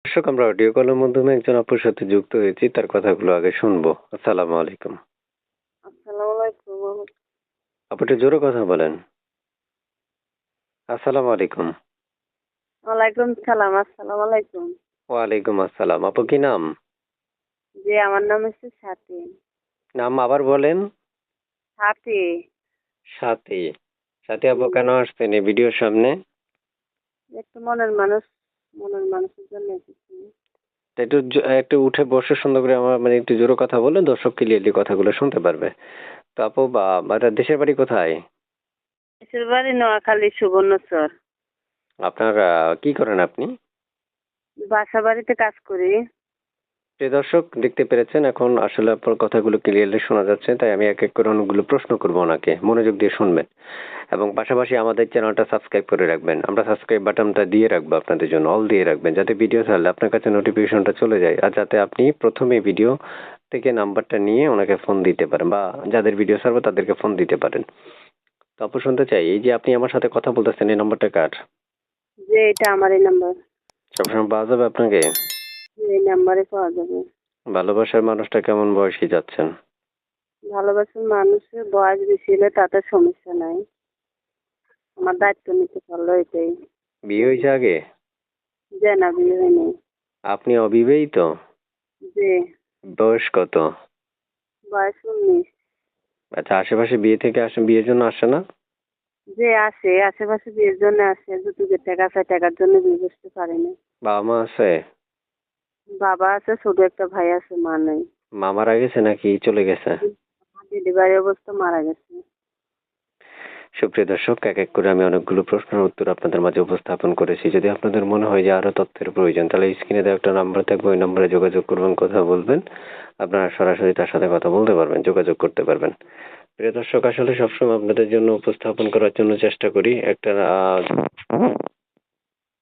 দর্শক, আমরা অডিও কলের মাধ্যমে একজন আপুর সাথে যুক্ত হয়েছি। তার কথাগুলো আগে শুনবো। আসসালামু আলাইকুম। আসসালামু আলাইকুম। আপু একটু জোরে কথা বলেন। আসসালামু আলাইকুম। ওয়ালাইকুম সালাম। আসসালামু আলাইকুম। ওয়ালাইকুম আসসালাম। আপু কি নাম? জি, আমার নাম হচ্ছে স্বাতী। নাম আবার বলেন। স্বাতী। সাথী। সাথী আপু কেন আসছেন এই ভিডিওর সামনে? একটু মনের মানুষের জন্য এসেছি। তা একটু উঠে বসে সুন্দর করে আমার একটু জোরে কথা বলে দর্শক ক্লিয়ারলি কথাগুলো শুনতে পারবে। তো আপু দেশের বাড়ি কোথায়? দেশের বাড়ি নোয়াখালী সুবর্ণচর। আপনার কি করেন আপনি? বাসা বাড়িতে কাজ করি। প্রিয় দর্শক, দেখতে পেরেছেন এখন আসলে আপনার কথাগুলো ক্লিয়ারলি শোনা যাচ্ছে, তাই আমি এক এক করে অনেকগুলো প্রশ্ন করব ওনাকে। মনোযোগ দিয়ে শুনবেন এবং পাশাপাশি আমাদের চ্যানেলটা সাবস্ক্রাইব করে রাখবেন। আমরা সাবস্ক্রাইব বাটনটা দিয়ে রাখবো আপনাদের জন্য, অল দিয়ে রাখবেন, যাতে ভিডিও ছাড়লে আপনার কাছে নোটিফিকেশনটা চলে যায়, আর যাতে আপনি প্রথমে ভিডিও থেকে নাম্বারটা নিয়ে ওনাকে ফোন দিতে পারেন বা যাদের ভিডিও ছাড়বো তাদেরকে ফোন দিতে পারেন। তো আপু শুনতে চাই, এই যে আপনি আমার সাথে কথা বলতেছেন, এই নাম্বারটা কার? যে এটা আমার এই নাম্বার। সবসময় পাওয়া যাবে আপনাকে? এই নাম্বারে পাওয়া যাবে। ভালোবাসার মানুষটা কেমন বয়সী যাচ্ছেন? ভালোবাসার মানুষের বয়স বেশি হলে তাতে সমস্যা নাই। আমার দায়িত্ব নিতে পারলো এটাই। বিয়ে হয়েছে আগে? যে না, বিয়ে হয়নি। আপনি অবিবাহিত? যে বয়স কত? বয়স 19। আচ্ছা, আশেপাশে বিয়ে থেকে আসে, বিয়ের জন্য আসে না? যে আসে আশেপাশে বিয়ের জন্য আসে, যৌতুকের টাকা চায়, টাকার জন্য বিয়ে করতে পারে না। বাবা মা আছে? বাবা আছে, ছোট একটা ভাই আছে, মা নাই। মা মারা গেছে নাকি চলে গেছে? ডেলিভারি অবস্থা মারা গেছে। সুপ্রিয় দর্শক, এক এক করে আমি অনেকগুলো প্রশ্নের উত্তর আপনাদের মাঝে উপস্থাপন করেছি। যদি আপনাদের মনে হয় যে আরো তথ্যের প্রয়োজন, তাহলে স্ক্রিনে দেওয়া একটা নাম্বার থাকবে, ওই নম্বরে যোগাযোগ করবেন, কথা বলবেন। আপনারা সরাসরি তার সাথে কথা বলতে পারবেন, যোগাযোগ করতে পারবেন। প্রিয় দর্শক, আসলে সবসময় আপনাদের জন্য উপস্থাপন করার জন্য চেষ্টা করি। একটা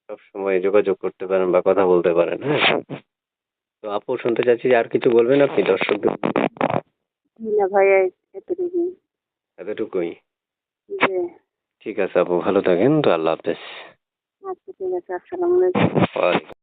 সবসময় যোগাযোগ করতে পারেন বা কথা বলতে পারেন, হ্যাঁ। তো আপু শুনতে চাচ্ছি যে আর কিছু বলবেন আপনি দর্শকদের? না ভাইয়া, এতটুকু। এতটুকুই? যে ঠিক আছে আপু, ভালো থাকেন। তো আল্লাহ হাফেজ। আচ্ছা, ঠিক আছে। আসসালামু আলাইকুম। ওয়ালাইকুম